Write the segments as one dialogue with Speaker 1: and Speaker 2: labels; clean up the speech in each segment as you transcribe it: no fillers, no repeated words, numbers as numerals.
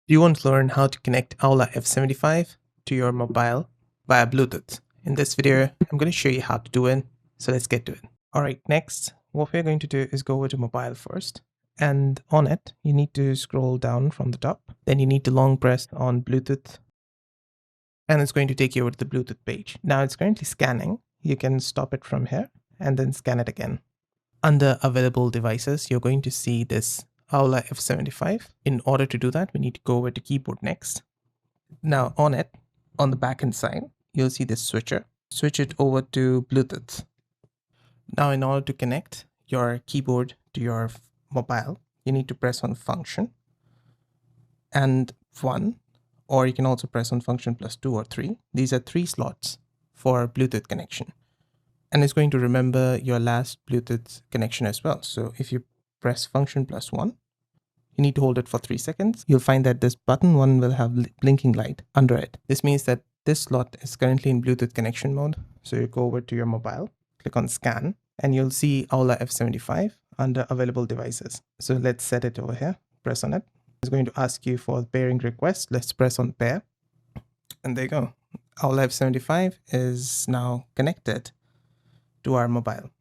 Speaker 1: Do you want to learn how to connect Aula F75 to your mobile via Bluetooth? In this video, I'm going to show you how to do it. So let's get to it. All right, next, what we're going to do is go over to mobile first. And on it, you need to scroll down from the top. Then you need to long press on Bluetooth. And it's going to take you over to the Bluetooth page. Now it's currently scanning. You can stop it from here and then scan it again. Under available devices, you're going to see this Aula F75. In order to do that, we need to go over to keyboard next. Now on it, on the back end side, you'll see this switcher. Switch it over to Bluetooth. Now in order to connect your keyboard to your mobile, you need to press on function and 1, or you can also press on function plus 2 or 3. These are 3 slots for Bluetooth connection. And it's going to remember your last Bluetooth connection as well. So if you press function plus 1, you need to hold it for 3 seconds. You'll find that this button 1 will have blinking light under it. This means that this slot is currently in Bluetooth connection mode. So you go over to your mobile, click on scan, and you'll see Aula F75 under available devices. So let's set it over here, press on it. It's going to ask you for pairing request. Let's press on pair. And there you go. Aula F75 is now connected to our mobile.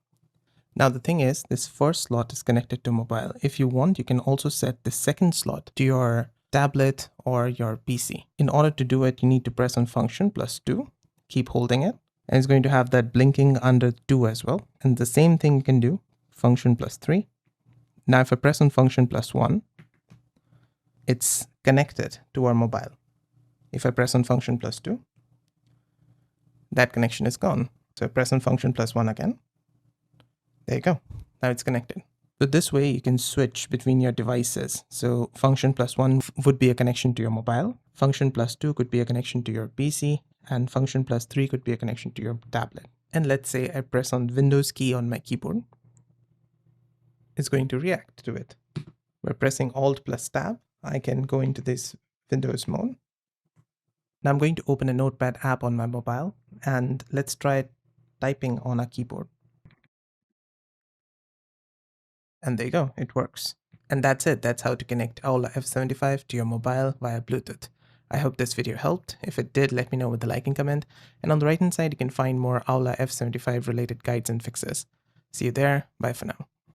Speaker 1: Now the thing is, this first slot is connected to mobile. If you want, you can also set the second slot to your tablet or your PC. In order to do it, you need to press on function plus 2, keep holding it, and it's going to have that blinking under 2 as well. And the same thing you can do, function plus 3. Now if I press on function plus 1, it's connected to our mobile. If I press on function plus 2, that connection is gone. So I press on function plus 1 again. There you go. Now it's connected. So this way you can switch between your devices. So function plus 1 would be a connection to your mobile. Function plus 2 could be a connection to your PC. And function plus 3 could be a connection to your tablet. And let's say I press on Windows key on my keyboard. It's going to react to it. By pressing Alt plus Tab, I can go into this Windows mode. Now I'm going to open a Notepad app on my mobile. And let's try typing on a keyboard. And there you go, it works. And that's it. That's how to connect Aula F75 to your mobile via Bluetooth. I hope this video helped. If it did, let me know with a like and comment. And on the right hand side, you can find more Aula F75 related guides and fixes. See you there. Bye for now.